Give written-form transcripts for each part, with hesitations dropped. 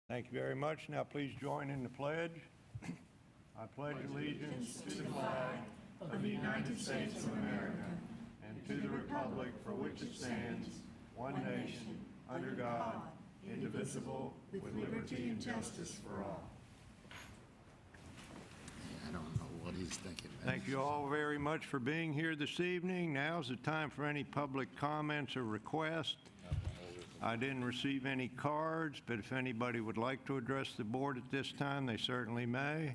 Thank you very much. Now please join in the pledge. I pledge allegiance to the flag of the United States of America and to the republic for which it stands, one nation, under God, indivisible, with liberty and justice for all. I don't know what he's thinking. Thank you all very much for being here this evening. Now's the time for any public comments or requests. I didn't receive any cards, but if anybody would like to address the board at this time, they certainly may.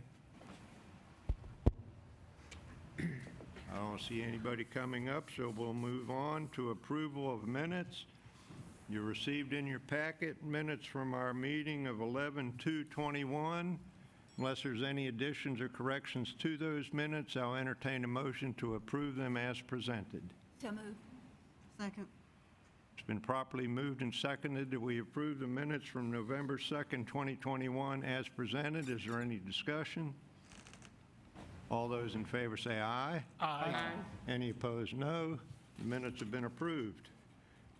I don't see anybody coming up, so we'll move on to approval of minutes. You received in your packet minutes from our meeting of 11/2/21. Unless there's any additions or corrections to those minutes, I'll entertain a motion to approve them as presented. So moved. Second. It's been properly moved and seconded that we approve the minutes from November 2nd, 2021 as presented. Is there any discussion? All those in favor say aye. Aye. Any opposed, no. The minutes have been approved.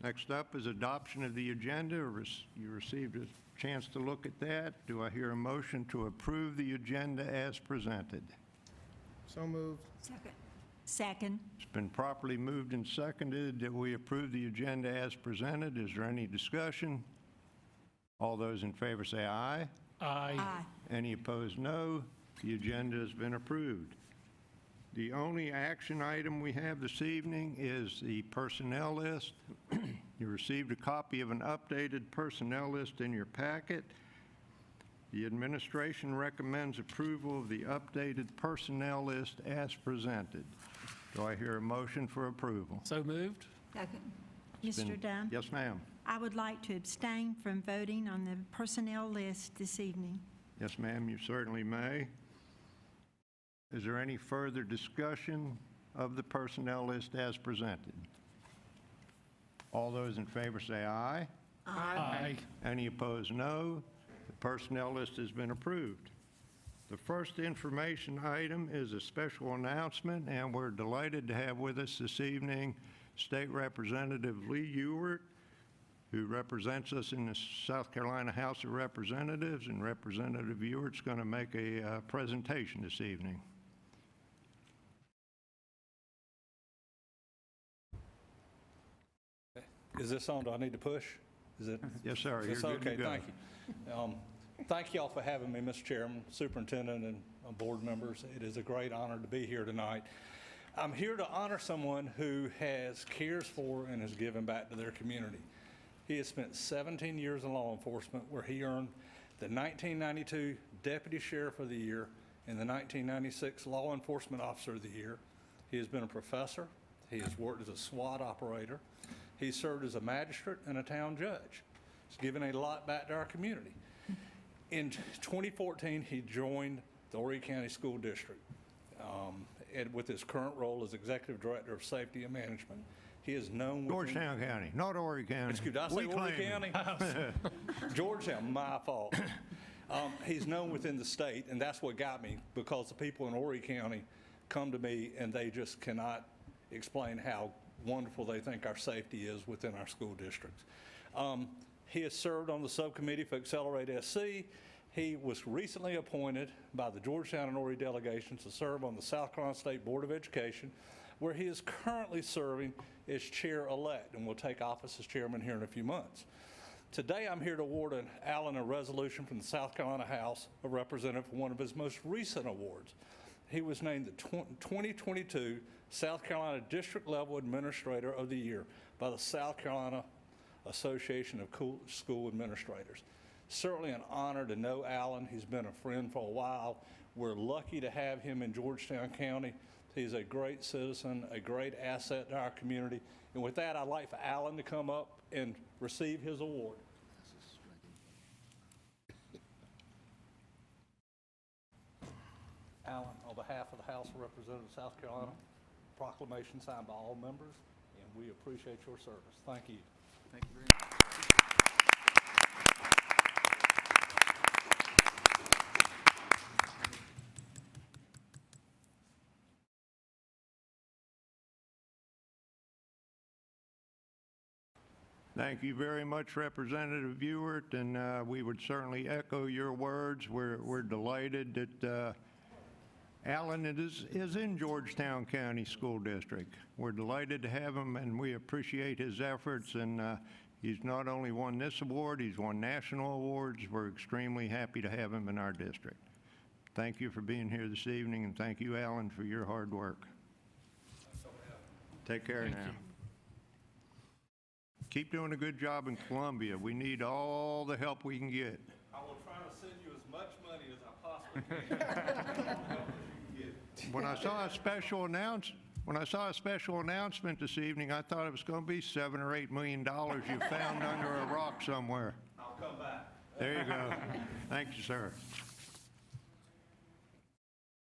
Next up is adoption of the agenda. You received a chance to look at that. Do I hear a motion to approve the agenda as presented? So moved. Second. It's been properly moved and seconded that we approve the agenda as presented. Is there any discussion? All those in favor say aye. Aye. Any opposed, no. The agenda has been approved. The only action item we have this evening is the personnel list. You received a copy of an updated personnel list in your packet. The administration recommends approval of the updated personnel list as presented. Do I hear a motion for approval? So moved. Second. Mr. Dunn, Yes, ma'am. I would like to abstain from voting on the personnel list this evening. Yes, ma'am, you certainly may. Is there any further discussion of the personnel list as presented? All those in favor say aye. Aye. Any opposed, no. The personnel list has been approved. The first information item is a special announcement, and we're delighted to have with us this evening State Representative Lee Ewert, who represents us in the South Carolina House of Representatives, and Representative Ewert's going to make a presentation this evening. Is this on? Do I need to push? Is it? Yes, sir. Is You're this good okay? to go. Thank you. Thank you all for having me, Mr. Chairman, Superintendent, and board members. It is a great honor to be here tonight. I'm here to honor someone who cares for and has given back to their community. He has spent 17 years in law enforcement, where he earned the 1992 Deputy Sheriff of the Year and the 1996 Law Enforcement Officer of the Year. He has been a professor. He has worked as a SWAT operator. He served as a magistrate and a town judge. He's given a lot back to our community. In 2014, he joined the Horry County School District with his current role as Executive Director of Safety and Management. He is known within... Georgetown County, not Horry County. Excuse me, did I say We Horry claim it. County? Georgetown, my fault. He's known within the state, and that's what got me, because the people in Horry County come to me and they just cannot explain how wonderful they think our safety is within our school districts. He has served on the subcommittee for Accelerate SC. He was recently appointed by the Georgetown and Horry delegations to serve on the South Carolina State Board of Education, where he is currently serving as chair-elect and will take office as chairman here in a few months. Today, I'm here to award Alan a resolution from the South Carolina House of Representatives for one of his most recent awards. He was named the 2022 South Carolina District Level Administrator of the Year by the South Carolina Association of School Administrators. Certainly an honor to know Alan. He's been a friend for a while. We're lucky to have him in Georgetown County. He's a great citizen, a great asset to our community. And with that, I'd like for Alan to come up and receive his award. Alan, on behalf of the House of Representatives of South Carolina, proclamation signed by all members, and we appreciate your service. Thank you. Thank you very much. Thank you very much, Representative Ewert, and we would certainly echo your words. We're delighted that Alan is in Georgetown County School District. We're delighted to have him, and we appreciate his efforts, and he's not only won this award, he's won national awards. We're extremely happy to have him in our district. Thank you for being here this evening, and thank you, Alan, for your hard work. Take care now. Keep doing a good job in Columbia. We need all the help we can get. I will try to send you as much money as I possibly can. When I saw a special announcement this evening, I thought it was going to be $7 or $8 million you found under a rock somewhere. I'll come back. There you go. Thank you, sir.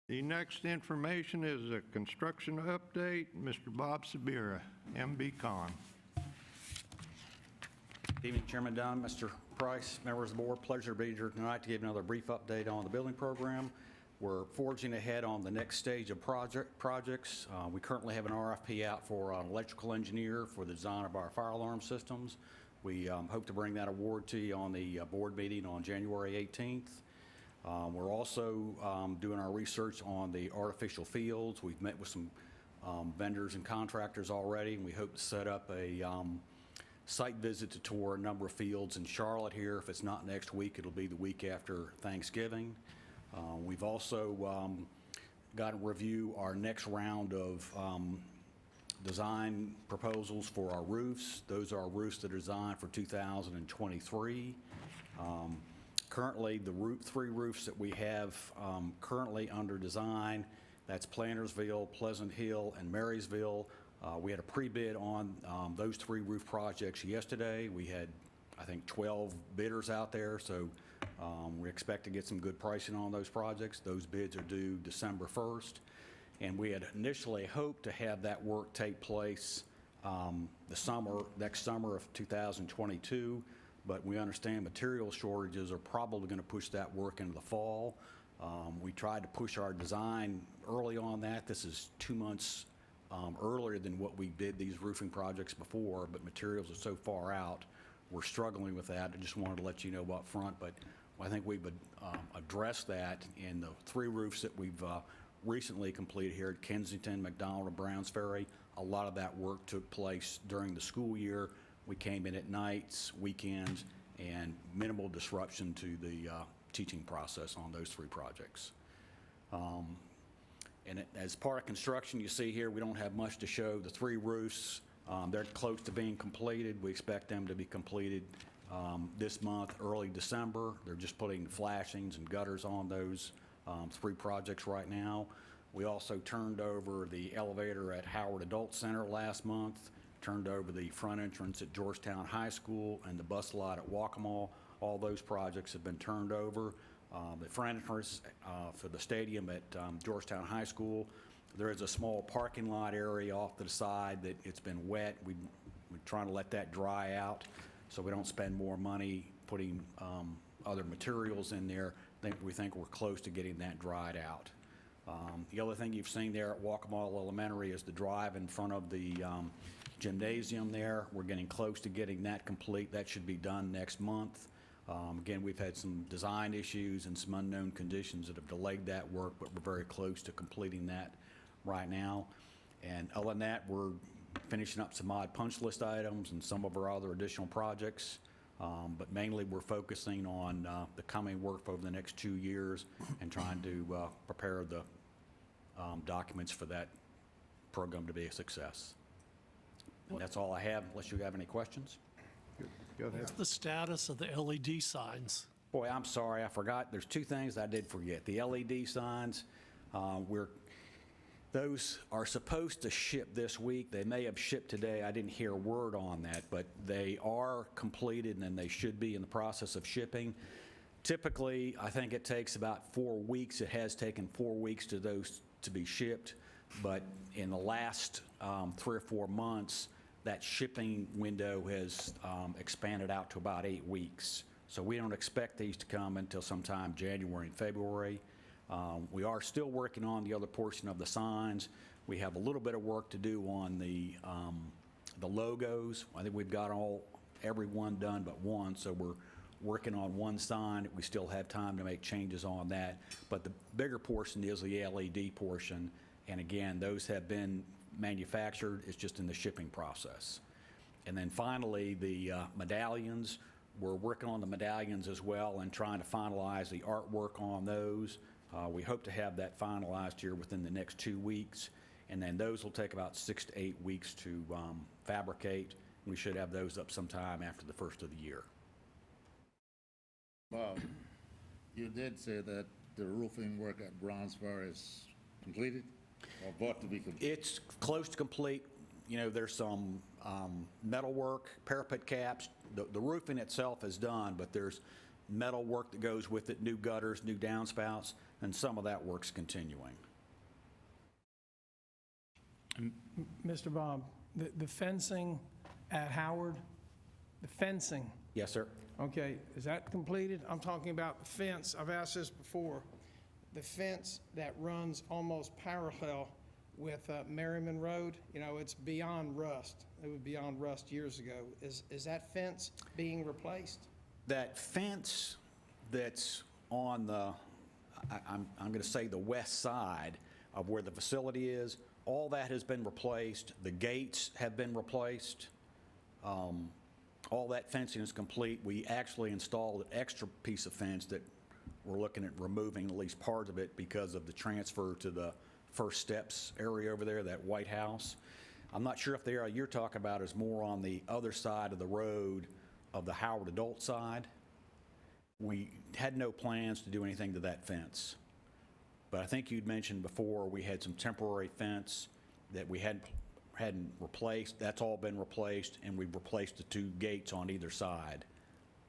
The next information is a construction update. Mr. Bob Sabira, MB Con. Good evening, Chairman Dunn, Mr. Price, members of the board. Pleasure to be here tonight to give another brief update on the building program. We're forging ahead on the next stage of projects. We currently have an RFP out for an electrical engineer for the design of our fire alarm systems. We hope to bring that award to you on the board meeting on January 18th. We're also doing our research on the artificial fields. We've met with some vendors and contractors already, and we hope to set up a site visit to tour a number of fields in Charlotte here. If it's not next week, it'll be the week after Thanksgiving. We've also got to review our next round of design proposals for our roofs. Those are roofs that are designed for 2023. Currently, the three roofs that we have currently under design, that's Plantersville, Pleasant Hill, and Marysville. We had a pre-bid on those three roof projects yesterday. We had, I think, 12 bidders out there, so we expect to get some good pricing on those projects. Those bids are due December 1st, and we had initially hoped to have that work take place next summer of 2022, but we understand material shortages are probably going to push that work into the fall. We tried to push our design early on that. This is 2 months earlier than what we did these roofing projects before, but materials are so far out, we're struggling with that. I just wanted to let you know up front, but I think we've addressed that in the three roofs that we've recently completed here at Kensington, McDonald, and Browns Ferry. A lot of that work took place during the school year. We came in at nights, weekends, and minimal disruption to the teaching process on those three projects. And as part of construction, you see here, we don't have much to show. The three roofs, they're close to being completed. We expect them to be completed this month, early December. They're just putting flashings and gutters on those three projects right now. We also turned over the elevator at Howard Adult Center last month, turned over the front entrance at Georgetown High School, and the bus lot at Waccamaw. All those projects have been turned over. The front entrance for the stadium at Georgetown High School, there is a small parking lot area off to the side that it's been wet. We're trying to let that dry out so we don't spend more money putting other materials in there. We think we're close to getting that dried out. The other thing you've seen there at Waccamaw Elementary is the drive in front of the gymnasium there. We're getting close to getting that complete. That should be done next month. Again, we've had some design issues and some unknown conditions that have delayed that work, but we're very close to completing that right now. And other than that, we're finishing up some odd punch list items and some of our other additional projects. But mainly we're focusing on the coming work over the next 2 years and trying to prepare the documents for that program to be a success. And that's all I have, unless you have any questions. Go ahead. What's the status of the LED signs? Boy, I'm sorry, I forgot. There's two things I did forget. The LED signs, those are supposed to ship this week. They may have shipped today. I didn't hear a word on that, but they are completed and they should be in the process of shipping. Typically, I think it takes about 4 weeks. It has taken 4 weeks to those to be shipped, but in the last 3 or 4 months, that shipping window has expanded out to about 8 weeks. So we don't expect these to come until sometime January and February. We are still working on the other portion of the signs. We have a little bit of work to do on the logos. I think we've got all everyone done but one, so we're working on one sign. We still have time to make changes on that. But the bigger portion is the LED portion, and again, those have been manufactured. It's just in the shipping process. And then finally, the medallions. We're working on the medallions as well and trying to finalize the artwork on those. We hope to have that finalized here within the next 2 weeks, and then those will take about 6 to 8 weeks to fabricate. We should have those up sometime after the first of the year. Bob, you did say that the roofing work at Brownsburg is completed or about to be completed? It's close to complete. You know, there's some metal work, parapet caps. The roofing itself is done, but there's metal work that goes with it, new gutters, new downspouts, and some of that work's continuing. Mr. Bob, the fencing at Howard, the fencing, Yes, sir. okay, is that completed? I'm talking about the fence, I've asked this before, the fence that runs almost parallel with Merriman Road, you know, it's beyond rust. It was beyond rust years ago. Is that fence being replaced? That fence that's on the, I'm going to say the west side of where the facility is, all that has been replaced. The gates have been replaced. All that fencing is complete. We actually installed an extra piece of fence that we're looking at removing at least part of it because of the transfer to the first steps area over there, that White House. I'm not sure if the area you're talking about is more on the other side of the road of the Howard adult side. We had no plans to do anything to that fence. But I think you'd mentioned before we had some temporary fence that we hadn't replaced. That's all been replaced, and we've replaced the 2 gates on either side.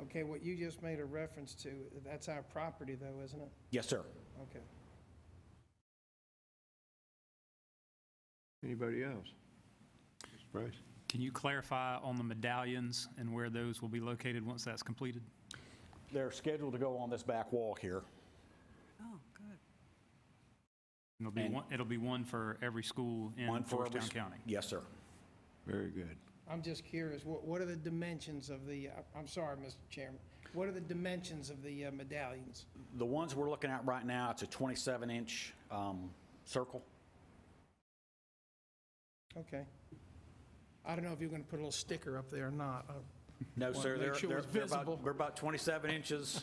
Okay, what you just made a reference to, that's our property though, isn't it? Yes, sir. Okay. Anybody else? Mr. Price? Can you clarify on the medallions and where those will be located once that's completed? They're scheduled to go on this back wall here. Oh, good. It'll be one for every school in One for every Georgetown County. Yes, sir. Very good. I'm just curious, what are the dimensions of the, I'm sorry, Mr. Chairman, what are the dimensions of the medallions? The ones we're looking at right now, it's a 27-inch circle. Okay. I don't know if you're going to put a little sticker up there or not. No, Want to sir, make sure it's visible. they're about 27 inches.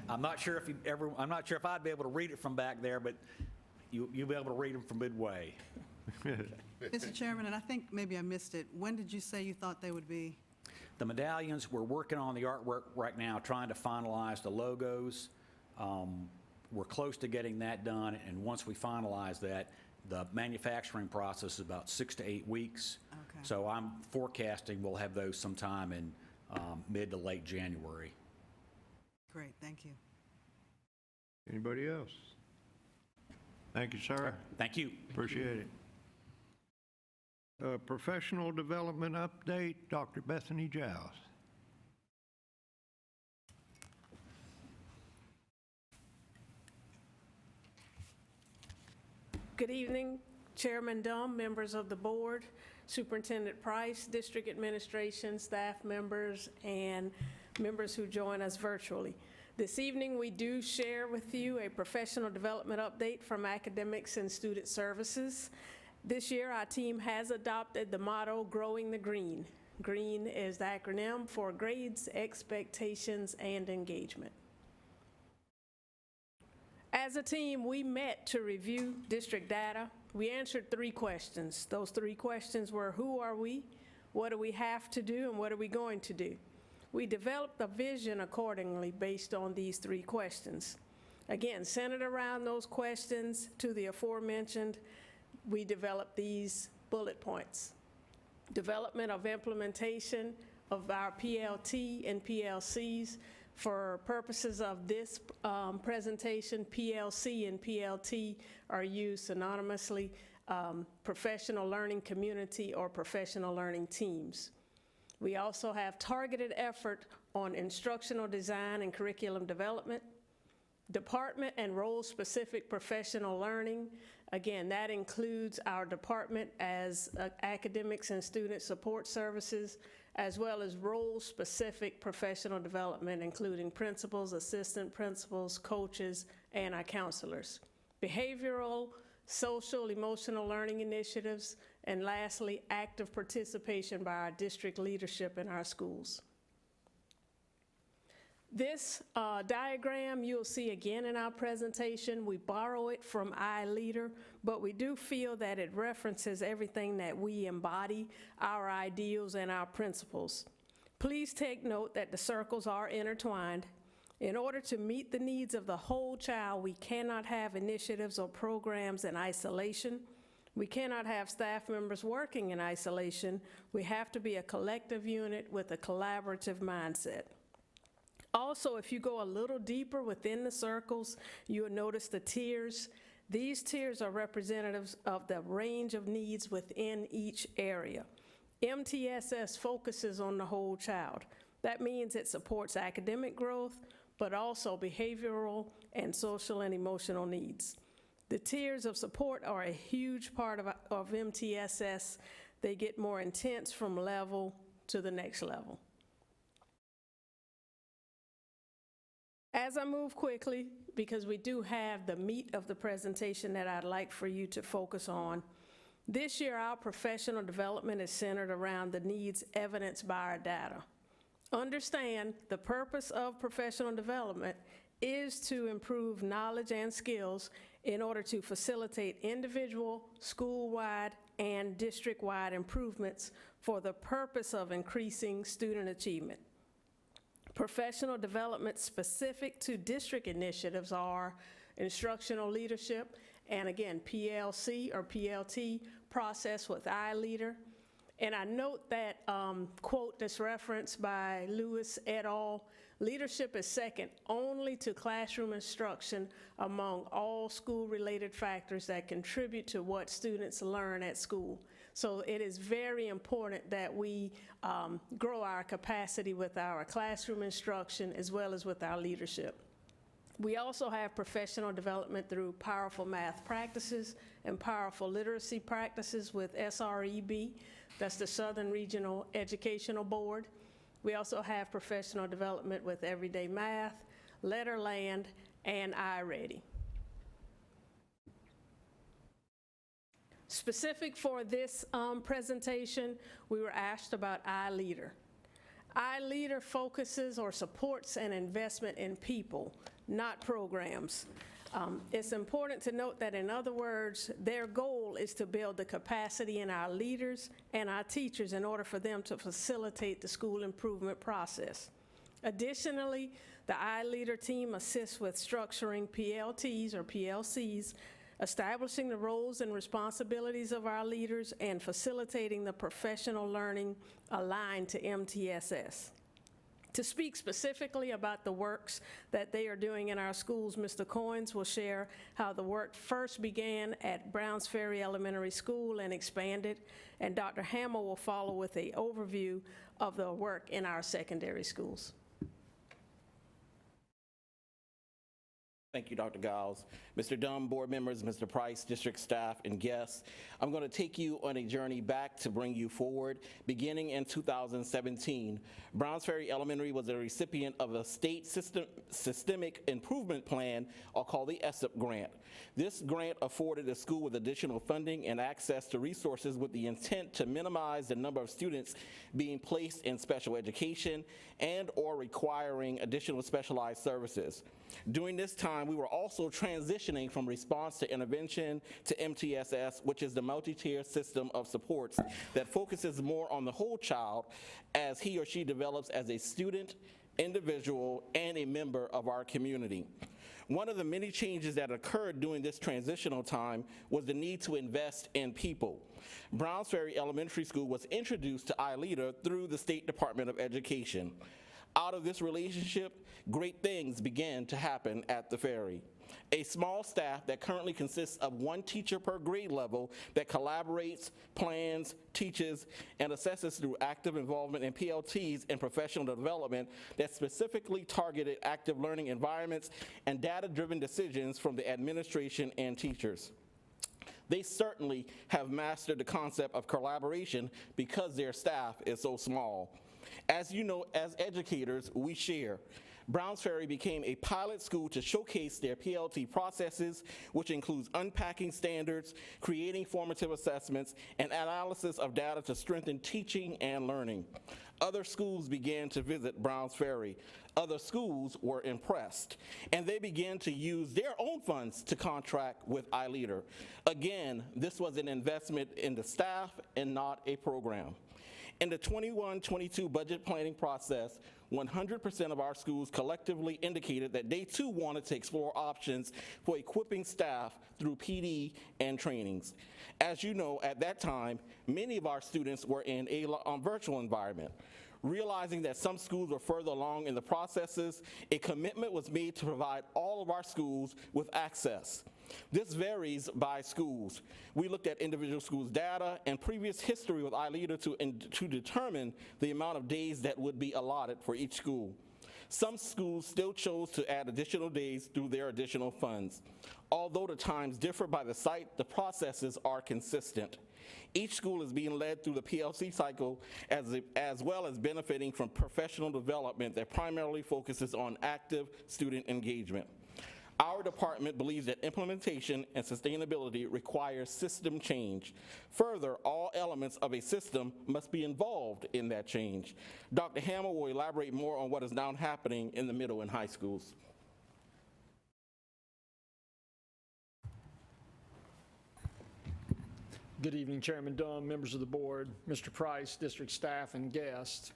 I'm not sure if I'd be able to read it from back there, but you'll be able to read them from midway. Mr. Chairman, and I think maybe I missed it, when did you say you thought they would be? The medallions, we're working on the artwork right now, trying to finalize the logos. We're close to getting that done, and once we finalize that, the manufacturing process is about 6 to 8 weeks. Okay. So I'm forecasting we'll have those sometime in mid to late January. Great, thank you. Anybody else? Thank you, sir. Thank you. Appreciate it. Professional development update, Dr. Bethany Giles. Good evening, Chairman Dunn, members of the board, Superintendent Price, district administration, staff members, and members who join us virtually. This evening, we do share with you a professional development update from Academics and Student Services. This year, our team has adopted the motto, Growing the Green. GREEN is the acronym for Grades, Expectations, and Engagement. As a team, we met to review district data. We answered 3 questions. Those 3 questions were, who are we? What do we have to do? And what are we going to do? We developed a vision accordingly based on these 3 questions. Again, centered around those questions to the aforementioned, we developed these bullet points. Development of implementation of our PLT and PLCs. For purposes of this presentation, PLC and PLT are used synonymously, professional learning community or professional learning teams. We also have targeted effort on instructional design and curriculum development, department and role-specific professional learning. Again, that includes our department as Academics and Student Support Services, as well as role-specific professional development, including principals, assistant principals, coaches, and our counselors. Behavioral, social, emotional learning initiatives, and lastly, active participation by our district leadership in our schools. This diagram you'll see again in our presentation. We borrow it from iLeader, but we do feel that it references everything that we embody, our ideals and our principles. Please take note that the circles are intertwined. In order to meet the needs of the whole child, we cannot have initiatives or programs in isolation. We cannot have staff members working in isolation. We have to be a collective unit with a collaborative mindset. Also, if you go a little deeper within the circles, you will notice the tiers. These tiers are representatives of the range of needs within each area. MTSS focuses on the whole child. That means it supports academic growth, but also behavioral and social and emotional needs. The tiers of support are a huge part of MTSS. They get more intense from level to the next level. As I move quickly, because we do have the meat of the presentation that I'd like for you to focus on, this year our professional development is centered around the needs evidenced by our data. Understand the purpose of professional development is to improve knowledge and skills in order to facilitate individual, school-wide, and district-wide improvements for the purpose of increasing student achievement. Professional development specific to district initiatives are instructional leadership, and again, PLC or PLT process with iLeader. And I note that quote that's referenced by Lewis et al., leadership is second only to classroom instruction among all school-related factors that contribute to what students learn at school. So it is very important that we grow our capacity with our classroom instruction as well as with our leadership. We also have professional development through powerful math practices and powerful literacy practices with SREB. That's the Southern Regional Educational Board. We also have professional development with Everyday Math, Letterland, and iReady. Specific for this presentation, we were asked about iLeader. iLeader focuses or supports an investment in people, not programs. It's important to note that, in other words, their goal is to build the capacity in our leaders and our teachers in order for them to facilitate the school improvement process. Additionally, the iLeader team assists with structuring PLTs or PLCs, establishing the roles and responsibilities of our leaders, and facilitating the professional learning aligned to MTSS. To speak specifically about the works that they are doing in our schools, Mr. Coynes will share how the work first began at Browns Ferry Elementary School and expanded, and Dr. Hamill will follow with an overview of the work in our secondary schools. Thank you, Dr. Giles. Mr. Dunn, board members, Mr. Price, district staff, and guests, I'm going to take you on a journey back to bring you forward. Beginning in 2017, Browns Ferry Elementary was a recipient of a state systemic improvement plan, called the ESSIP grant. This grant afforded the school with additional funding and access to resources with the intent to minimize the number of students being placed in special education and or requiring additional specialized services. During this time, we were also transitioning from response to intervention to MTSS, which is the multi-tier system of supports that focuses more on the whole child as he or she develops as a student, individual, and a member of our community. One of the many changes that occurred during this transitional time was the need to invest in people. Browns Ferry Elementary School was introduced to iLeader through the State Department of Education. Out of this relationship, great things began to happen at the Ferry. A small staff that currently consists of one teacher per grade level that collaborates, plans, teaches, and assesses through active involvement in PLTs and professional development that specifically targeted active learning environments and data-driven decisions from the administration and teachers. they certainly have mastered the concept of collaboration because their staff is so small. As you know, as educators, we share. Browns Ferry became a pilot school to showcase their PLT processes, which includes unpacking standards, creating formative assessments, and analysis of data to strengthen teaching and learning. Other schools began to visit Browns Ferry. Other schools were impressed, and they began to use their own funds to contract with iLeader. Again, this was an investment in the staff and not a program. In the 21-22 budget planning process, 100% of our schools collectively indicated that they too wanted to explore options for equipping staff through PD and trainings. As you know, at that time, many of our students were in a virtual environment. Realizing that some schools were further along in the processes, a commitment was made to provide all of our schools with access. This varies by schools. We looked at individual schools' data and previous history with iLeader to determine the amount of days that would be allotted for each school. Some schools still chose to add additional days through their additional funds. Although the times differ by the site, the processes are consistent. Each school is being led through the PLC cycle as well as benefiting from professional development that primarily focuses on active student engagement. Our department believes that implementation and sustainability requires system change. Further, all elements of a system must be involved in that change. Dr. Hammer will elaborate more on what is now happening in the middle and high schools. Good evening, Chairman Dunn, members of the board, Mr. Price, district staff, and guests.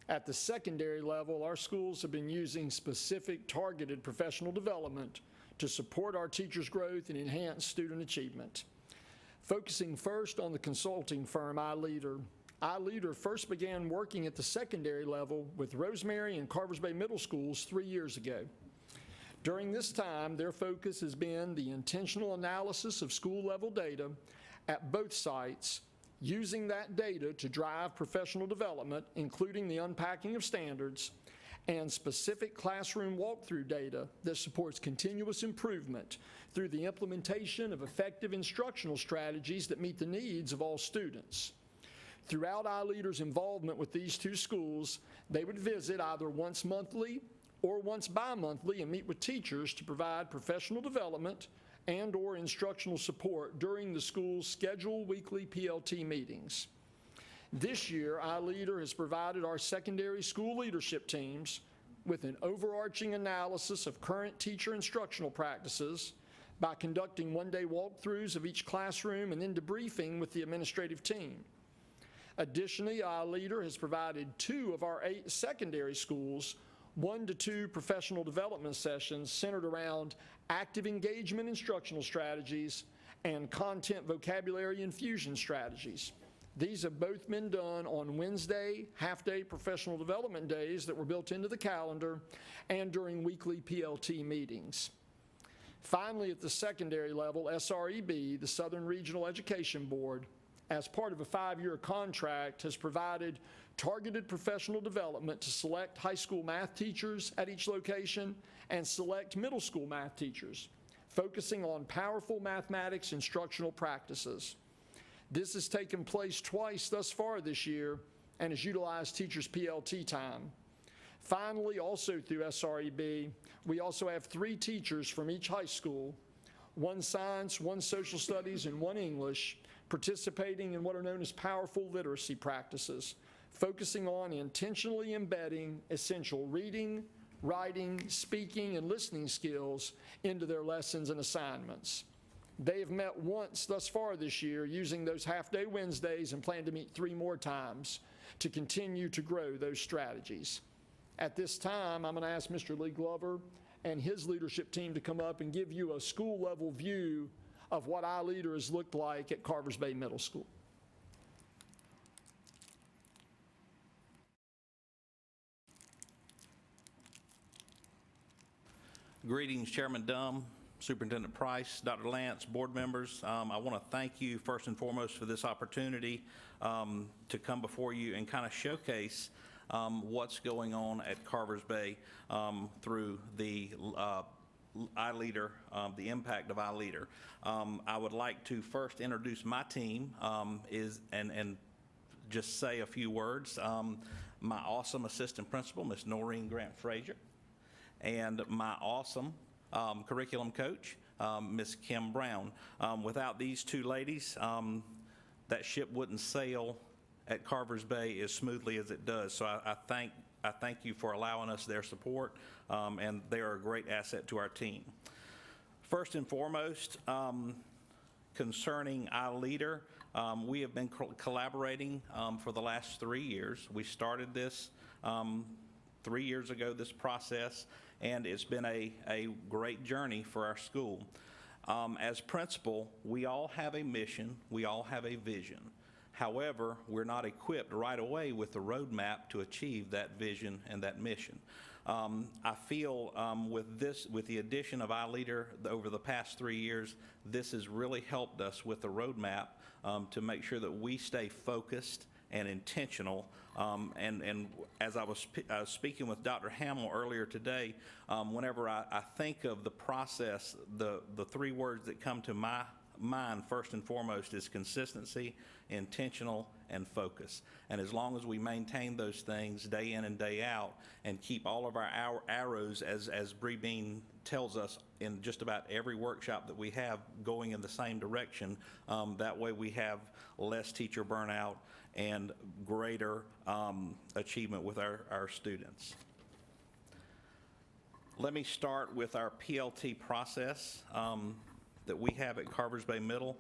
At the secondary level, our schools have been using specific targeted professional development to support our teachers' growth and enhance student achievement. Focusing first on the consulting firm iLeader, iLeader first began working at the secondary level with Rosemary and Carvers Bay Middle Schools 3 years ago. During this time, their focus has been the intentional analysis of school-level data at both sites, using that data to drive professional development, including the unpacking of standards, and specific classroom walkthrough data that supports continuous improvement through the implementation of effective instructional strategies that meet the needs of all students. Throughout iLeader's involvement with these two schools, they would visit either once monthly or once bi-monthly and meet with teachers to provide professional development and/or instructional support during the school's scheduled weekly PLT meetings. This year, iLeader has provided our secondary school leadership teams with an overarching analysis of current teacher instructional practices by conducting one-day walkthroughs of each classroom and then debriefing with the administrative team. Additionally, iLeader has provided 2 of our 8 secondary schools 1 to 2 professional development sessions centered around active engagement instructional strategies and content vocabulary infusion strategies. These have both been done on Wednesday, half-day professional development days that were built into the calendar and during weekly PLT meetings. Finally, at the secondary level, SREB, the Southern Regional Education Board, as part of a 5-year contract, has provided targeted professional development to select high school math teachers at each location and select middle school math teachers, focusing on powerful mathematics instructional practices. This has taken place twice thus far this year and has utilized teachers' PLT time. Finally, also through SREB, we also have 3 teachers from each high school, 1 science, 1 social studies, and 1 English, participating in what are known as powerful literacy practices, focusing on intentionally embedding essential reading, writing, speaking, and listening skills into their lessons and assignments. They have met once thus far this year using those half-day Wednesdays and plan to meet 3 more times to continue to grow those strategies. At this time, I'm going to ask Mr. Lee Glover and his leadership team to come up and give you a school-level view of what iLeader has looked like at Carvers Bay Middle School. Greetings, Chairman Dunn, Superintendent Price, Dr. Lance, board members. I want to thank you first and foremost for this opportunity to come before you and kind of showcase what's going on at Carvers Bay through the iLeader, the impact of iLeader. I would like to first introduce my team and just say a few words. My awesome assistant principal, Ms. Noreen Grant Frazier, and my awesome curriculum coach, Ms. Kim Brown. Without these two ladies, that ship wouldn't sail at Carvers Bay as smoothly as it does. So I thank you for allowing us their support, and they are a great asset to our team. First and foremost, concerning iLeader, we have been collaborating for the last 3 years. We started this 3 years ago, this process, and it's been a great journey for our school. As principal, we all have a mission, we all have a vision. However, we're not equipped right away with the roadmap to achieve that vision and that mission. I feel with the addition of iLeader over the past 3 years, this has really helped us with the roadmap to make sure that we stay focused and intentional. And as I was speaking with Dr. Hamill earlier today, whenever I think of the process, the 3 words that come to my mind first and foremost is consistency, intentional, and focus. And as long as we maintain those things day in and day out and keep all of our arrows, as Bree Bean tells us in just about every workshop that we have, going in the same direction, that way we have less teacher burnout and greater achievement with our students. Let me start with our PLT process that we have at Carvers Bay Middle.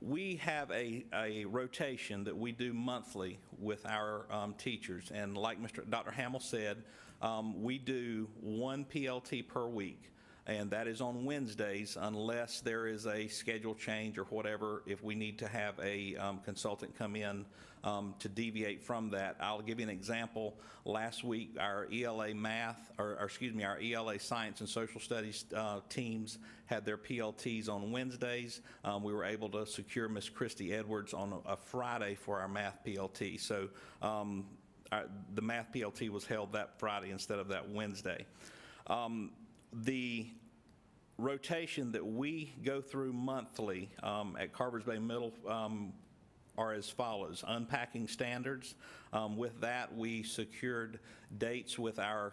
We have a rotation that we do monthly with our teachers, and like Dr. Hamill said, we do 1 PLT per week, and that is on Wednesdays unless there is a schedule change or whatever, if we need to have a consultant come in to deviate from that. I'll give you an example. Last week, our ELA math, our ELA science and social studies teams had their PLTs on Wednesdays. We were able to secure Miss Christy Edwards on a Friday for our math PLT. So the math PLT was held that Friday instead of that Wednesday. The rotation that we go through monthly at Carvers Bay Middle are as follows. Unpacking standards. With that, we secured dates with our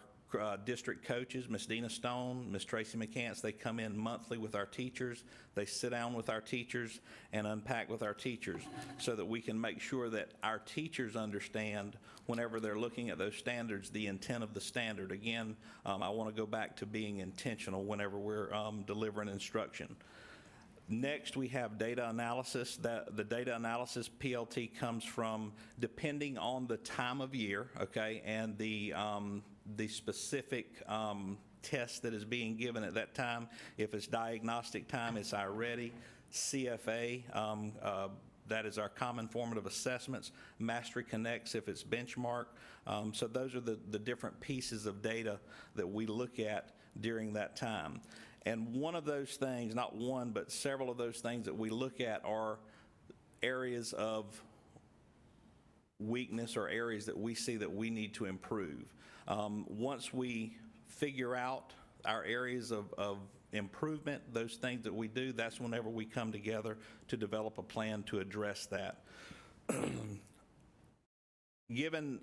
district coaches, Ms. Dina Stone, Ms. Tracy McCants. They come in monthly with our teachers. They sit down with our teachers and unpack with our teachers so that we can make sure that our teachers understand, whenever they're looking at those standards, the intent of the standard. Again, I want to go back to being intentional whenever we're delivering instruction. Next, we have data analysis. The data analysis PLT comes from, depending on the time of year, okay, and the specific test that is being given at that time. If it's diagnostic time, it's iReady. CFA, that is our common formative assessments. Mastery Connects if it's benchmark. So those are the different pieces of data that we look at during that time. And one of those things, not one, but several of those things that we look at are areas of weakness or areas that we see that we need to improve. Once we figure out our areas of improvement, those things that we do, that's whenever we come together to develop a plan to address that. Given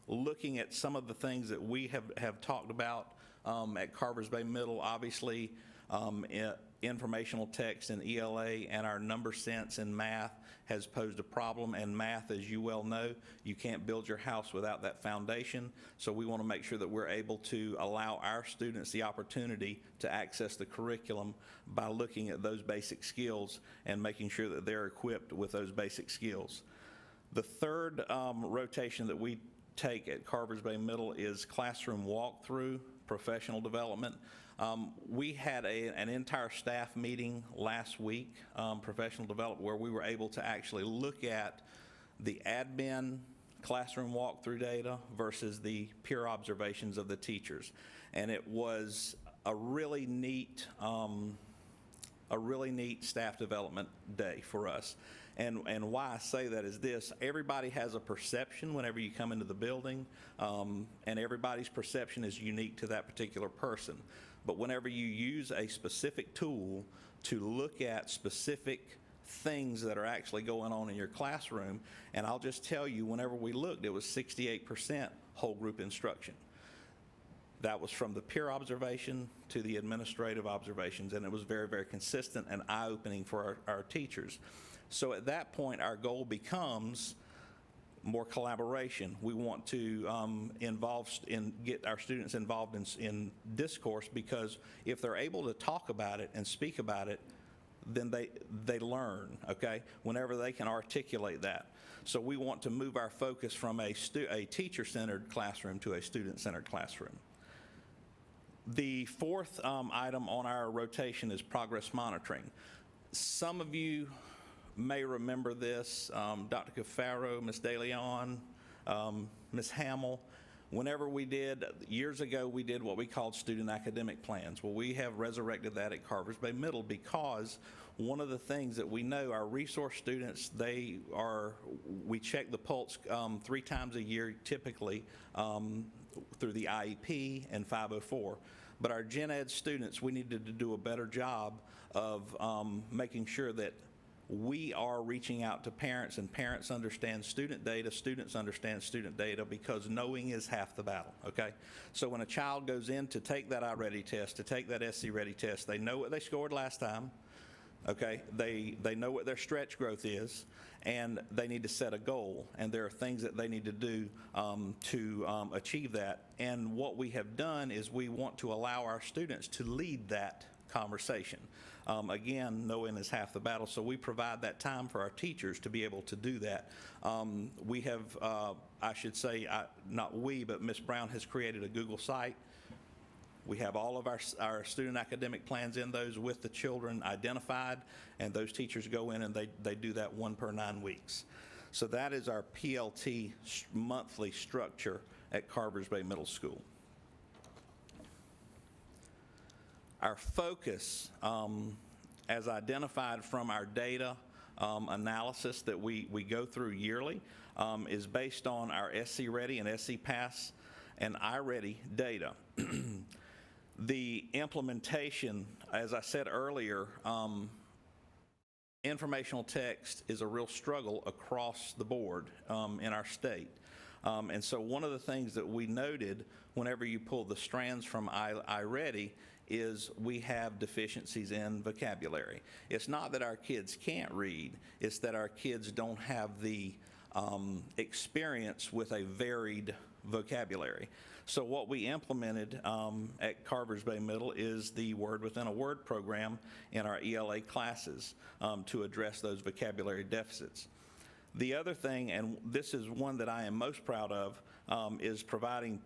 looking at some of the things that we have talked about at Carvers Bay Middle, obviously informational text in ELA and our number sense in math has posed a problem. And math, as you well know, you can't build your house without that foundation. So we want to make sure that we're able to allow our students the opportunity to access the curriculum by looking at those basic skills and making sure that they're equipped with those basic skills. The third rotation that we take at Carvers Bay Middle is classroom walkthrough, professional development. We had an entire staff meeting last week, professional development, where we were able to actually look at the admin classroom walkthrough data versus the peer observations of the teachers. And it was a really neat staff development day for us. And why I say that is this: everybody has a perception whenever you come into the building, and everybody's perception is unique to that particular person. But whenever you use a specific tool to look at specific things that are actually going on in your classroom, and I'll just tell you, whenever we looked, it was 68% whole group instruction. That was from the peer observation to the administrative observations, and it was very, very consistent and eye-opening for our teachers. So at that point, our goal becomes more collaboration. We want to get our students involved in discourse, because if they're able to talk about it and speak about it, then they learn, okay, whenever they can articulate that. So we want to move our focus from a teacher-centered classroom to a student-centered classroom. The fourth item on our rotation is progress monitoring. Some of you may remember this, Dr. Cafaro, Ms. DeLeon, Ms. Hamill. Whenever years ago, we did what we called student academic plans. Well, we have resurrected that at Carvers Bay Middle, because one of the things that we know, our resource students, we check the pulse 3 times a year typically through the IEP and 504. But our gen ed students, we needed to do a better job of making sure that we are reaching out to parents, and parents understand student data, students understand student data, because knowing is half the battle, okay? So when a child goes in to take that iReady test, to take that SC Ready test, they know what they scored last time, okay? They know what their stretch growth is, and they need to set a goal, and there are things that they need to do to achieve that. And what we have done is we want to allow our students to lead that conversation. Again, knowing is half the battle, so we provide that time for our teachers to be able to do that. We have, I should say, not we, but Ms. Brown has created a Google site. We have all of our student academic plans in those with the children identified, and those teachers go in and they do that 1 per 9 weeks. So that is our PLT monthly structure at Carvers Bay Middle School. Our focus, as identified from our data analysis that we go through yearly, is based on our SC Ready and SC Pass and iReady data. The implementation, as I said earlier, informational text is a real struggle across the board in our state. And so one of the things that we noted whenever you pull the strands from iReady is we have deficiencies in vocabulary. It's not that our kids can't read, it's that our kids don't have the experience with a varied vocabulary. So what we implemented at Carvers Bay Middle is the Word Within a Word program in our ELA classes to address those vocabulary deficits. The other thing, and this is one that I am most proud of, is providing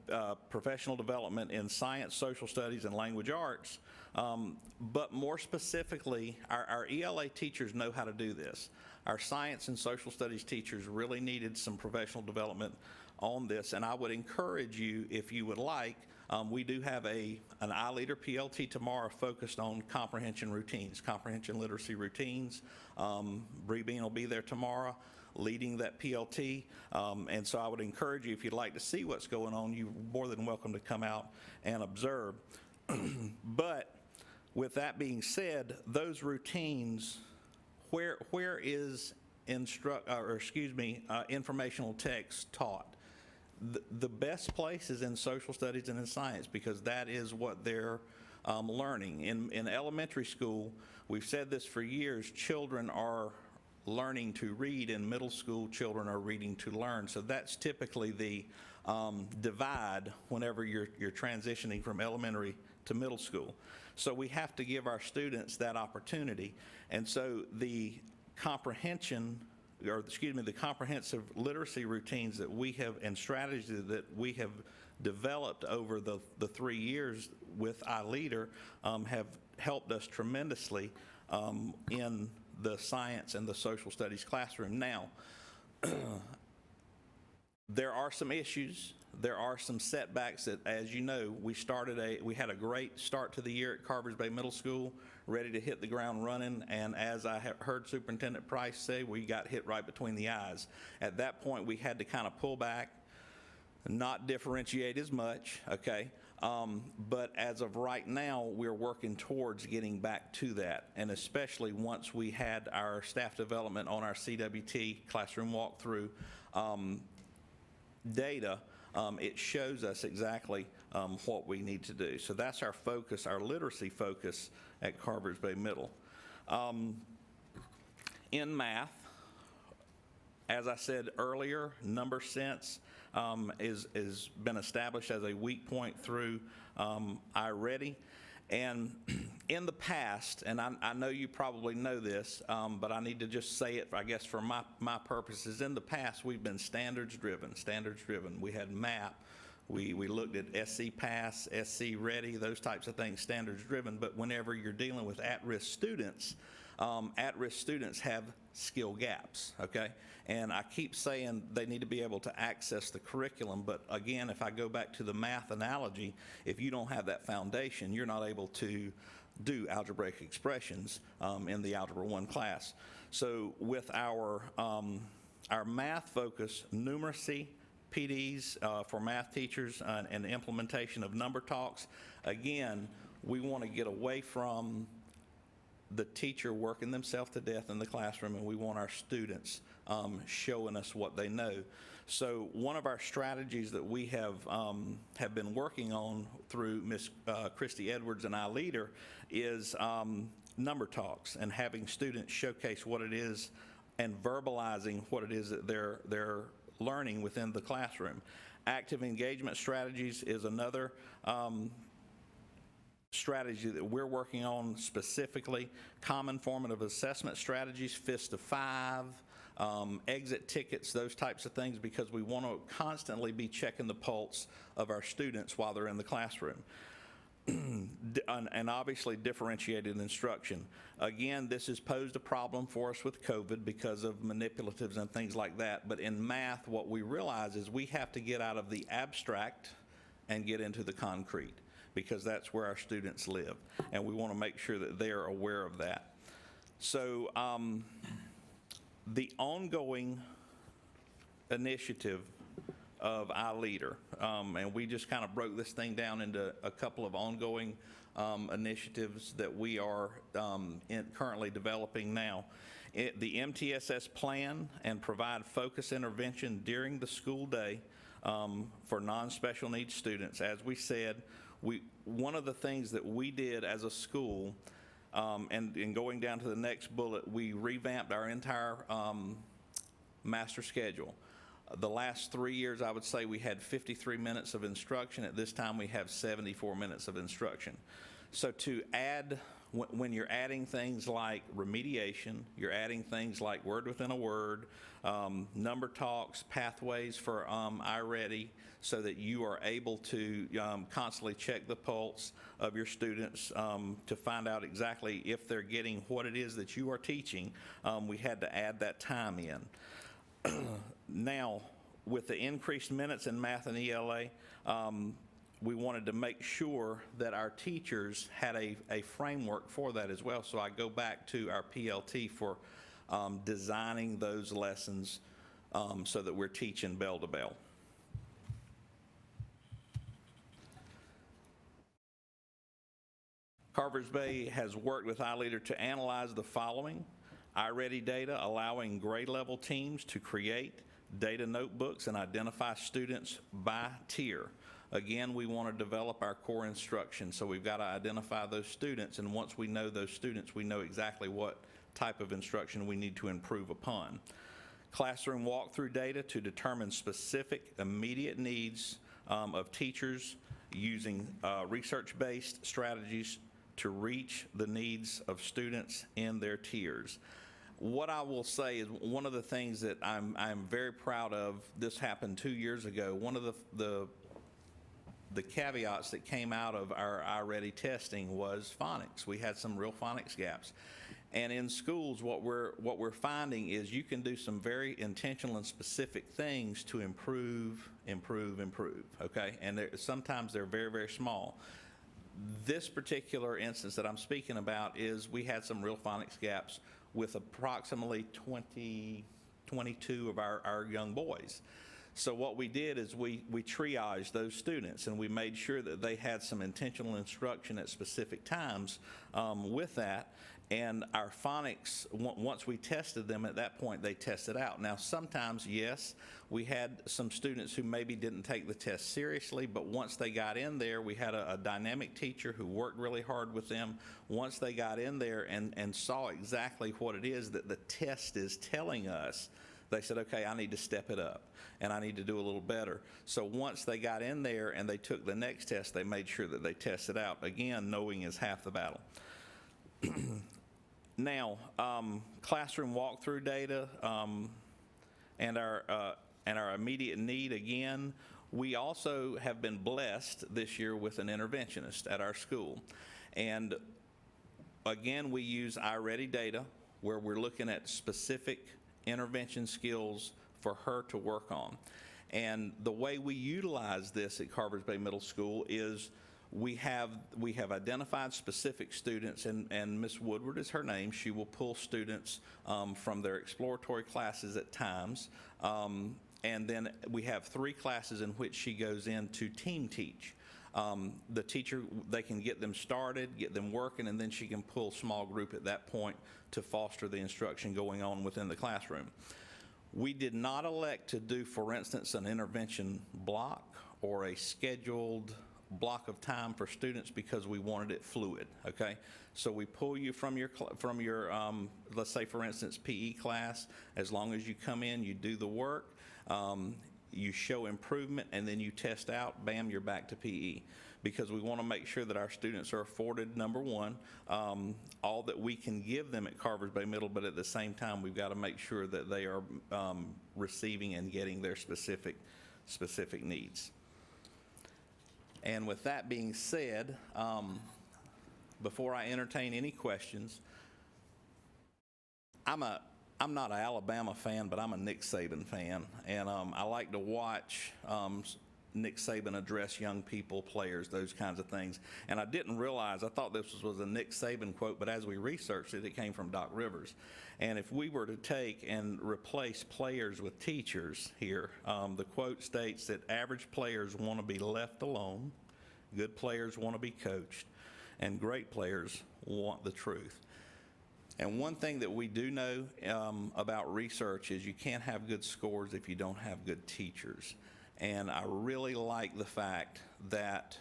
professional development in science, social studies, and language arts. But more specifically, our ELA teachers know how to do this. Our science and social studies teachers really needed some professional development on this, and I would encourage you, if you would like, we do have an iLeader PLT tomorrow focused on comprehension routines, comprehension literacy routines. Bree Bean will be there tomorrow leading that PLT, and so I would encourage you, if you'd like to see what's going on, you're more than welcome to come out and observe. But with that being said, those routines, where is informational text taught? The best place is in social studies and in science, because that is what they're learning. In elementary school, we've said this for years, children are learning to read. In middle school, children are reading to learn. So that's typically the divide whenever you're transitioning from elementary to middle school. So we have to give our students that opportunity. And so the comprehensive literacy routines that we have and strategies that we have developed over the 3 years with iLeader have helped us tremendously in the science and the social studies classroom. Now, there are some issues There are some setbacks that, as you know, we had a great start to the year at Carvers Bay Middle School, ready to hit the ground running, and as I heard Superintendent Price say, we got hit right between the eyes. At that point, we had to kind of pull back, not differentiate as much, okay? But as of right now, we're working towards getting back to that, and especially once we had our staff development on our CWT classroom walkthrough data, it shows us exactly what we need to do. So that's our focus, our literacy focus at Carvers Bay Middle. In math, as I said earlier, number sense is been established as a weak point through iReady. And in the past, and I know you probably know this, but I need to just say it, I guess, for my purposes. In the past, we've been standards driven. We had MAP. We looked at SC Pass, SC Ready, those types of things, standards driven. But whenever you're dealing with at-risk students have skill gaps, okay? And I keep saying they need to be able to access the curriculum, but again, if I go back to the math analogy, if you don't have that foundation, you're not able to do algebraic expressions in the Algebra 1 class. So with our math focus, numeracy, PDs for math teachers, and the implementation of number talks, again, we want to get away from the teacher working themselves to death in the classroom, and we want our students showing us what they know. So one of our strategies that we have been working on through Ms. Christy Edwards and iLeader is number talks and having students showcase what it is and verbalizing what it is that they're learning within the classroom. Active engagement strategies is another strategy that we're working on specifically. Common formative assessment strategies, FIST of 5, exit tickets, those types of things, because we want to constantly be checking the pulse of our students while they're in the classroom. And obviously differentiated instruction. Again, this has posed a problem for us with COVID because of manipulatives and things like that, but in math, what we realize is we have to get out of the abstract and get into the concrete, because that's where our students live, and we want to make sure that they're aware of that. So the ongoing initiative of iLeader, and we just kind of broke this thing down into a couple of ongoing initiatives that we are currently developing now. The MTSS plan and provide focus intervention during the school day for non-special needs students. As we said, one of the things that we did as a school, and going down to the next bullet, we revamped our entire master schedule. The last 3 years, I would say we had 53 minutes of instruction. At this time, we have 74 minutes of instruction. So to add, when you're adding things like remediation, you're adding things like word within a word, number talks, pathways for iReady, so that you are able to constantly check the pulse of your students to find out exactly if they're getting what it is that you are teaching. We had to add that time in. Now, with the increased minutes in math and ELA, we wanted to make sure that our teachers had a framework for that as well. So I go back to our PLT for designing those lessons so that we're teaching bell to bell. Carvers Bay has worked with iLeader to analyze the following: iReady data, allowing grade level teams to create data notebooks and identify students by tier. Again, we want to develop our core instruction, so we've got to identify those students, and once we know those students, we know exactly what type of instruction we need to improve upon. Classroom walkthrough data to determine specific immediate needs of teachers using research-based strategies to reach the needs of students in their tiers. What I will say is one of the things that I'm very proud of, this happened 2 years ago, one of the caveats that came out of our iReady testing was phonics. We had some real phonics gaps. And in schools, what we're finding is you can do some very intentional and specific things to improve, okay? And sometimes they're very, very small. This particular instance that I'm speaking about is we had some real phonics gaps with approximately 22 of our young boys. So what we did is we triaged those students, and we made sure that they had some intentional instruction at specific times with that. And our phonics, once we tested them, at that point, they tested out. Now, sometimes, yes, we had some students who maybe didn't take the test seriously, but once they got in there, we had a dynamic teacher who worked really hard with them. Once they got in there and saw exactly what it is that the test is telling us, they said, okay, I need to step it up, and I need to do a little better. So once they got in there and they took the next test, they made sure that they tested out. Again, knowing is half the battle. Now, classroom walkthrough data and our immediate need, again, we also have been blessed this year with an interventionist at our school. And again, we use iReady data where we're looking at specific intervention skills for her to work on. And the way we utilize this at Carvers Bay Middle School is we have identified specific students, and Ms. Woodward is her name. She will pull students from their exploratory classes at times. And then we have 3 classes in which she goes in to team teach. The teacher, they can get them started, get them working, and then she can pull small group at that point to foster the instruction going on within the classroom. We did not elect to do, for instance, an intervention block or a scheduled block of time for students because we wanted it fluid, okay? So we pull you from your let's say, for instance, PE class. As long as you come in, you do the work, you show improvement, and then you test out, bam, you're back to PE. Because we want to make sure that our students are afforded, number one, all that we can give them at Carvers Bay Middle, but at the same time, we've got to make sure that they are receiving and getting their specific needs. And with that being said, before I entertain any questions, I'm not an Alabama fan, but I'm a Nick Saban fan, and I like to watch Nick Saban address young people, players, those kinds of things. And I didn't realize, I thought this was a Nick Saban quote, but as we researched it, it came from Doc Rivers. And if we were to take and replace players with teachers here, the quote states that average players want to be left alone, good players want to be coached, and great players want the truth. And one thing that we do know about research is you can't have good scores if you don't have good teachers. And I really like the fact that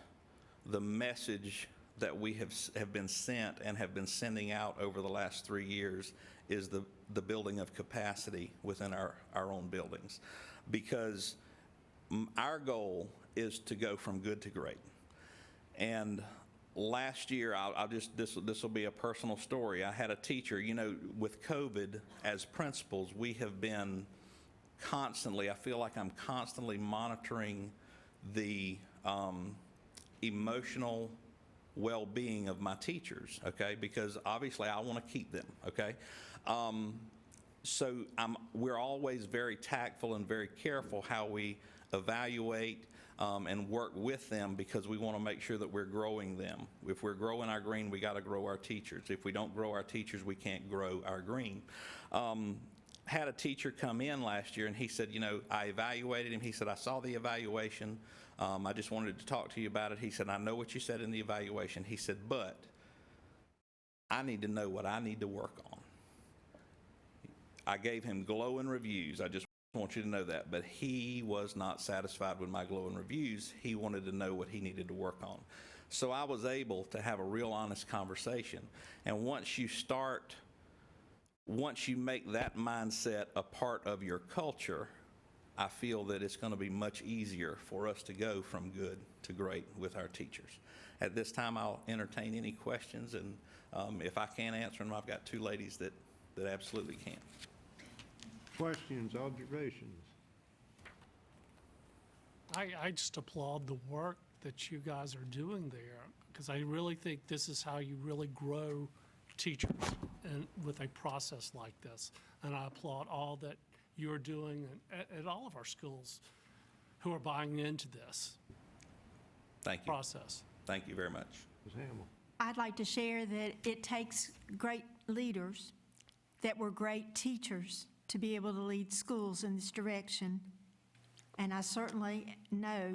the message that we have been sent and have been sending out over the last 3 years is the building of capacity within our own buildings. Because our goal is to go from good to great. And last year, this will be a personal story. I had a teacher, you know, with COVID, as principals, we have been constantly, I feel like I'm constantly monitoring the emotional well-being of my teachers, okay? Because obviously I want to keep them, okay? So we're always very tactful and very careful how we evaluate and work with them, because we want to make sure that we're growing them. If we're growing our green, we got to grow our teachers. If we don't grow our teachers, we can't grow our green. Had a teacher come in last year, and he said, you know, I evaluated him. He said, I saw the evaluation. I just wanted to talk to you about it. He said, I know what you said in the evaluation. He said, but I need to know what I need to work on. I gave him glowing reviews. I just want you to know that. But he was not satisfied with my glowing reviews. He wanted to know what he needed to work on. So I was able to have a real honest conversation. And once you make that mindset a part of your culture, I feel that it's going to be much easier for us to go from good to great with our teachers. At this time, I'll entertain any questions, and if I can't answer them, I've got 2 ladies that absolutely can. Questions, observations? I just applaud the work that you guys are doing there, because I really think this is how you really grow teachers and with a process like this. And I applaud all that you're doing at all of our schools who are buying into this Thank you. process. Thank you very much. Ms. Hamel. I'd like to share that it takes great leaders that were great teachers to be able to lead schools in this direction. And I certainly know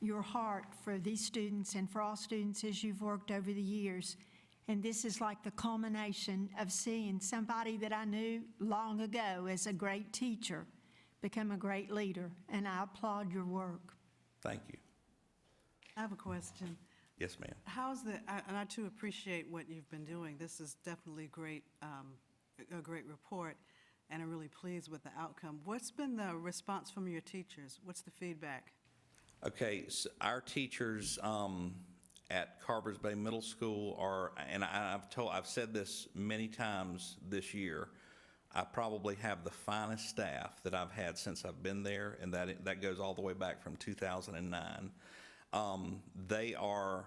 your heart for these students and for all students as you've worked over the years. And this is like the culmination of seeing somebody that I knew long ago as a great teacher become a great leader. And I applaud your work. Thank you. I have a question. Yes, ma'am. How's and I too appreciate what you've been doing. This is definitely great, a great report, and I'm really pleased with the outcome. What's been the response from your teachers? What's the feedback? Okay, so our teachers at Carvers Bay Middle School are, and I've said this many times this year, I probably have the finest staff that I've had since I've been there, and that goes all the way back from 2009. They are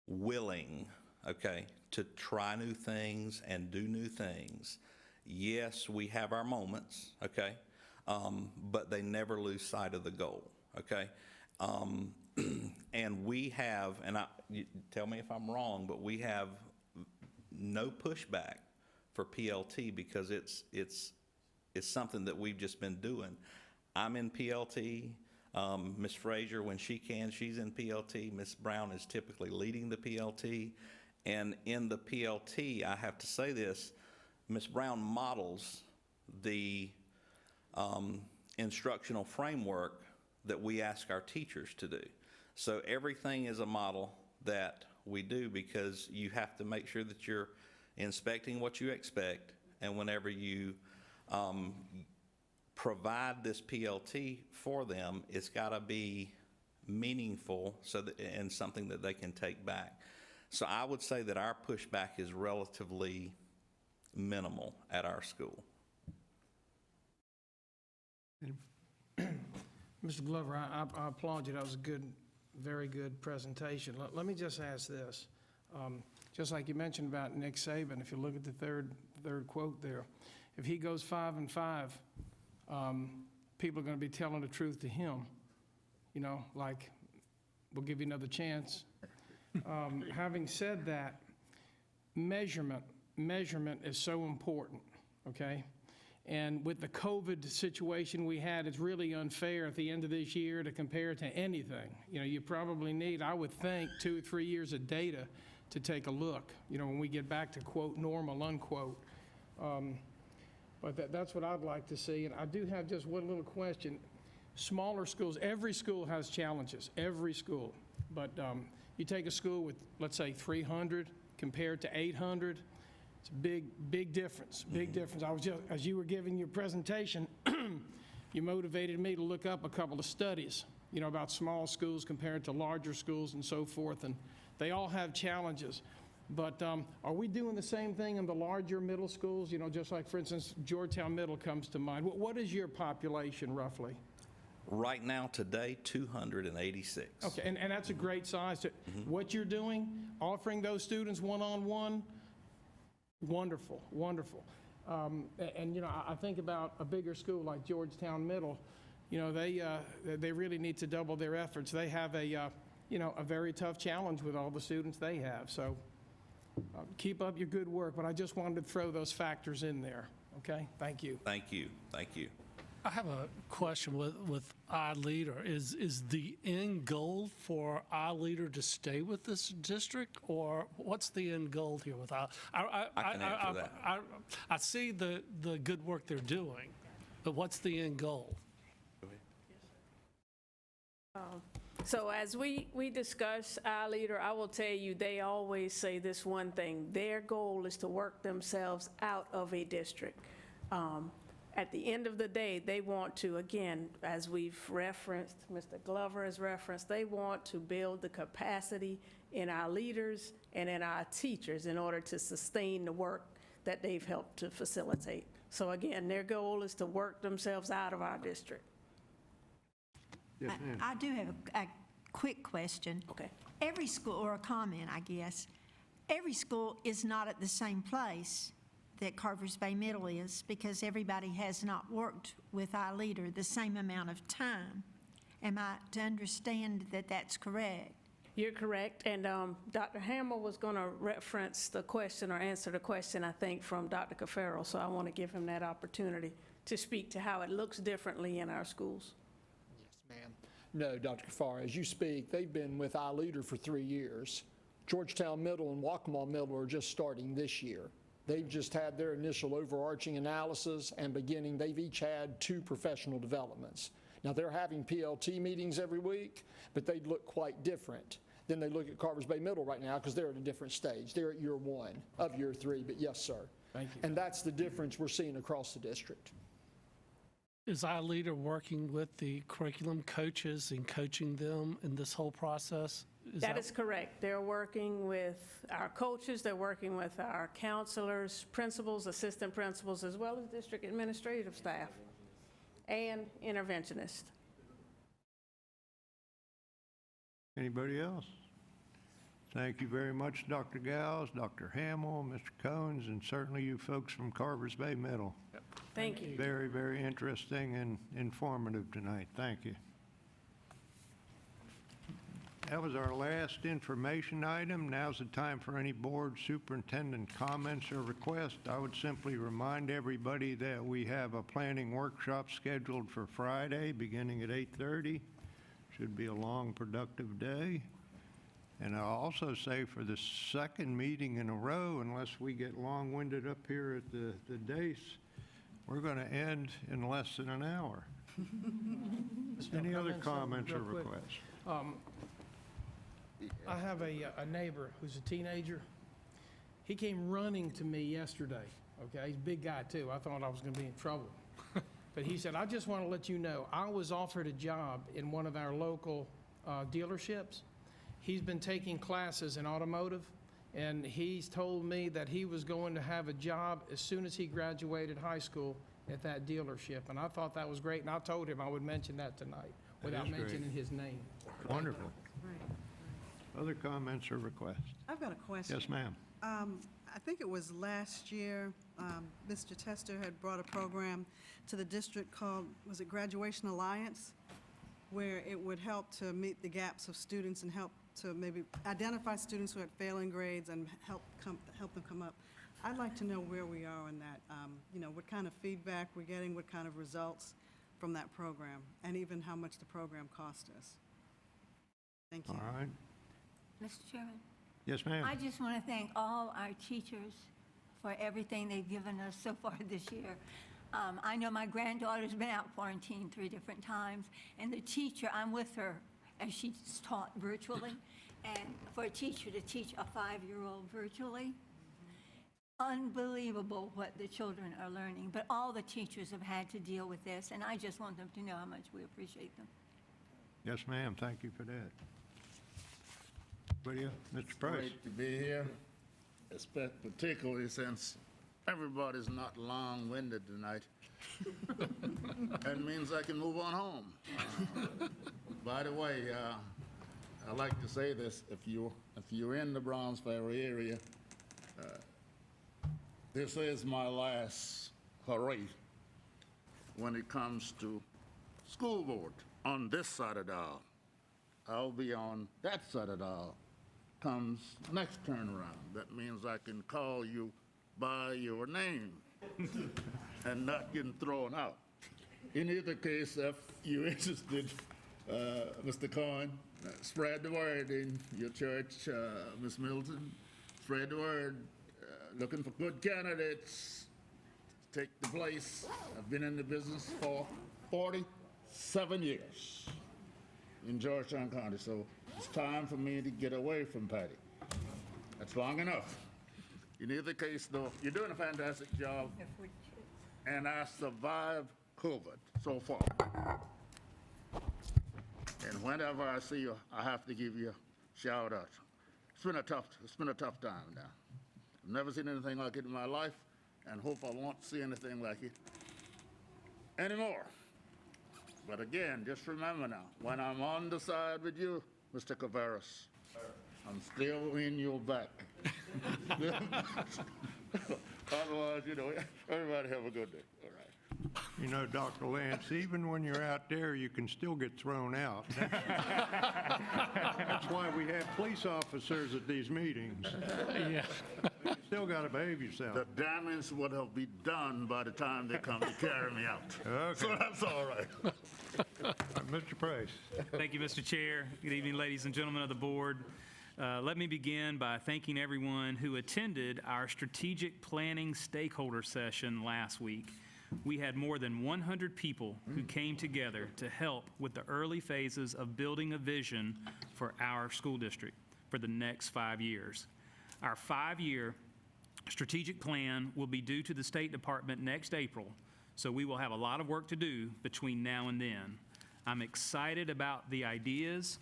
willing, okay, to try new things and do new things. Yes, we have our moments, okay, but they never lose sight of the goal, okay? And we have, and you tell me if I'm wrong, but we have no pushback for PLT because it's something that we've just been doing. I'm in PLT. Ms. Frazier, when she can, she's in PLT. Ms. Brown is typically leading the PLT. And in the PLT, I have to say this, Ms. Brown models the instructional framework that we ask our teachers to do. So everything is a model that we do because you have to make sure that you're inspecting what you expect, and whenever you provide this PLT for them, it's got to be meaningful and something that they can take back. So I would say that our pushback is relatively minimal at our school. Mr. Glover, I applaud you. That was a good, very good presentation. Let me just ask this. Just like you mentioned about Nick Saban, if you look at the third quote there, if he goes 5-5, people are going to be telling the truth to him. You know, like, we'll give you another chance. Having said that, measurement is so important, okay? And with the COVID situation we had, it's really unfair at the end of this year to compare it to anything. You know, you probably need, I would think, 2 or 3 years of data to take a look, you know, when we get back to quote normal, unquote. But that's what I'd like to see. And I do have just one little question. Smaller schools, every school has challenges, every school. But you take a school with, let's say, 300 compared to 800, it's a big difference, big difference. I was just, as you were giving your presentation, you motivated me to look up a couple of studies, you know, about small schools compared to larger schools and so forth, and they all have challenges. But are we doing the same thing in the larger middle schools? You know, just like, for instance, Georgetown Middle comes to mind. What is your population roughly? Right now, today, 286. Okay, and that's a great size. What you're doing, offering those students one-on-one, wonderful, wonderful. And you know, I think about a bigger school like Georgetown Middle. You know, they really need to double their efforts. They have a you know, a very tough challenge with all the students they have. So keep up your good work. But I just wanted to throw those factors in there. Okay, thank you. Thank you, thank you. I have a question with iLeader. Is the end goal for iLeader to stay with this district, or what's the end goal here with I can answer that. I see the good work they're doing, but what's the end goal? So as we discuss iLeader, I will tell you, they always say this one thing. Their goal is to work themselves out of a district. At the end of the day, they want to, again, as we've referenced, Mr. Glover has referenced, they want to build the capacity in our leaders and in our teachers in order to sustain the work that they've helped to facilitate. So again, their goal is to work themselves out of our district. Yes, ma'am. I do have a quick question. Okay. Every school, or a comment, I guess, every school is not at the same place that Carvers Bay Middle is, because everybody has not worked with iLeader the same amount of time. Am I to understand that that's correct? You're correct, and Dr. Hamill was going to reference the question or answer the question, I think, from Dr. Cafaro, so I want to give him that opportunity to speak to how it looks differently in our schools. Yes, ma'am. No, Dr. Kafar, as you speak, they've been with iLeader for 3 years. Georgetown Middle and Waccamaw Middle are just starting this year. They've just had their initial overarching analysis, and beginning, they've each had 2 professional developments. Now, they're having PLT meetings every week, but they look quite different than they look at Carvers Bay Middle right now, because they're at a different stage. They're at year 1 of year 3, but yes, sir. Thank you. And that's the difference we're seeing across the district. Is iLeader working with the curriculum coaches and coaching them in this whole process? That is correct. They're working with our coaches, they're working with our counselors, principals, assistant principals, as well as district administrative staff and interventionists. Anybody else? Thank you very much, Dr. Gals, Dr. Hamill, Mr. Cones, and certainly you folks from Carvers Bay Middle. Thank you. Very, very interesting and informative tonight. Thank you. That was our last information item. Now's the time for any board superintendent comments or requests. I would simply remind everybody that we have a planning workshop scheduled for Friday, beginning at 8:30. Should be a long, productive day. And I'll also say for the second meeting in a row, unless we get long-winded up here at the dais, we're going to end in less than an hour. Any other comments or real quick. requests? I have a neighbor who's a teenager. He came running to me yesterday, okay? He's a big guy, too. I thought I was going to be in trouble. But he said, I just want to let you know, I was offered a job in one of our local dealerships. He's been taking classes in automotive, and he's told me that he was going to have a job as soon as he graduated high school at that dealership. And I thought that was great, and I told him I would mention that tonight without is great. mentioning his name. Wonderful. Right. Other comments or requests? I've got a question. Yes, ma'am. I think it was last year, Mr. Tester had brought a program to the district called, was it Graduation Alliance? Where it would help to meet the gaps of students and help to maybe identify students who had failing grades and help them come up. I'd like to know where we are on that, what kind of feedback we're getting, what kind of results from that program, and even how much the program cost us. Thank you. All right. Mr. Chairman, Yes, ma'am. I just want to thank all our teachers for everything they've given us so far this year. I know my granddaughter's been out quarantined 3 different times, and the teacher, I'm with her as she's taught virtually, and for a teacher to teach a 5-year-old virtually, unbelievable what the children are learning. But all the teachers have had to deal with this, and I just want them to know how much we appreciate them. Yes, ma'am. Thank you for that. Mr. Price? Great to be here, particularly since everybody's not long-winded tonight. That means I can move on home. By the way, I like to say this, if you're in the Browns Ferry area, this is my last hurrah when it comes to school board on this side of the aisle. I'll be on that side of the aisle comes next turnaround. That means I can call you by your name and not getting thrown out. In either case, if you're interested, Mr. Cohen, spread the word in your church, Ms. Milton, spread the word, looking for good candidates, take the place. I've been in the business for 47 years in Georgetown County, so it's time for me to get away from Patty. That's long enough. In either case, though, you're doing a fantastic job, and I survived COVID so far. And whenever I see you, I have to give you a shout out. It's been a tough time now. I've never seen anything like it in my life, and hope I won't see anything like it anymore. But again, just remember now, when I'm on the side with you, Mr. Cavaras, I'm still in your back. Otherwise, everybody have a good day. All right. You know, Dr. Lance, even when you're out there, you can still get thrown out. That's why we have police officers at these meetings. Yeah. You still got to behave yourself. The damage would have been done by the time they come to carry me out. Okay. So that's all right. Mr. Price. Thank you, Mr. Chair. Good evening, ladies and gentlemen of the board. Let me begin by thanking everyone who attended our strategic planning stakeholder session last week. We had more than 100 people who came together to help with the early phases of building a vision for our school district for the next 5 years. Our 5-year strategic plan will be due to the State Department next April, so we will have a lot of work to do between now and then. I'm excited about the ideas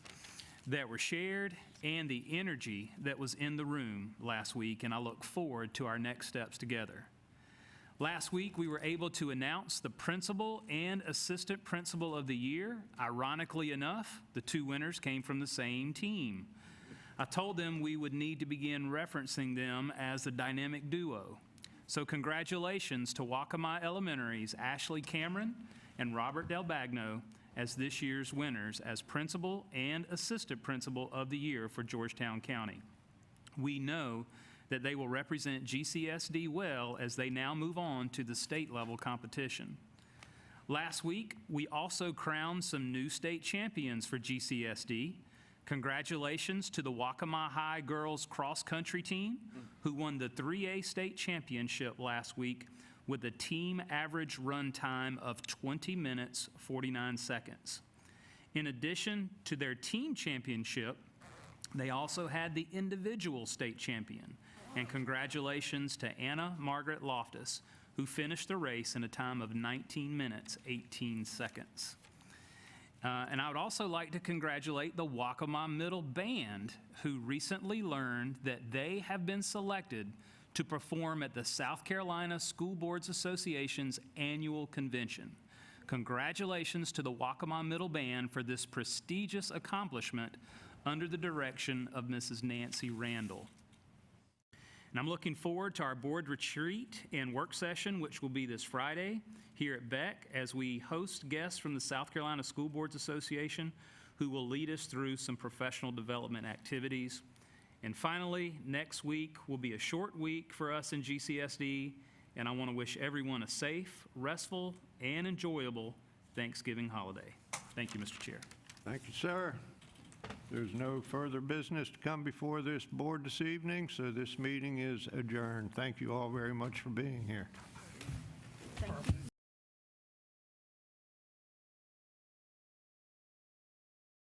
that were shared and the energy that was in the room last week, and I look forward to our next steps together. Last week, we were able to announce the principal and assistant principal of the year. Ironically enough, the 2 winners came from the same team. I told them we would need to begin referencing them as the dynamic duo. So congratulations to Waccamaw Elementary's Ashley Cameron and Robert Del Bagno as this year's winners as principal and assistant principal of the year for Georgetown County. We know that they will represent GCSD well as they now move on to the state level competition. Last week, we also crowned some new state champions for GCSD. Congratulations to the Waccamaw High girls cross country team who won the 3A state championship last week with a team average run time of 20 minutes, 49 seconds. In addition to their team championship, they also had the individual state champion. And congratulations to Anna Margaret Loftus, who finished the race in a time of 19 minutes, 18 seconds. And I would also like to congratulate the Waccamaw Middle Band, who recently learned that they have been selected to perform at the South Carolina School Boards Association's annual convention. Congratulations to the Waccamaw Middle Band for this prestigious accomplishment under the direction of Mrs. Nancy Randall. And I'm looking forward to our board retreat and work session, which will be this Friday here at Beck, as we host guests from the South Carolina School Boards Association who will lead us through some professional development activities. And finally, next week will be a short week for us in GCSD, and I want to wish everyone a safe, restful, and enjoyable Thanksgiving holiday. Thank you, Mr. Chair. Thank you, sir. There's no further business to come before this board this evening, so this meeting is adjourned. Thank you all very much for being here. Thank you.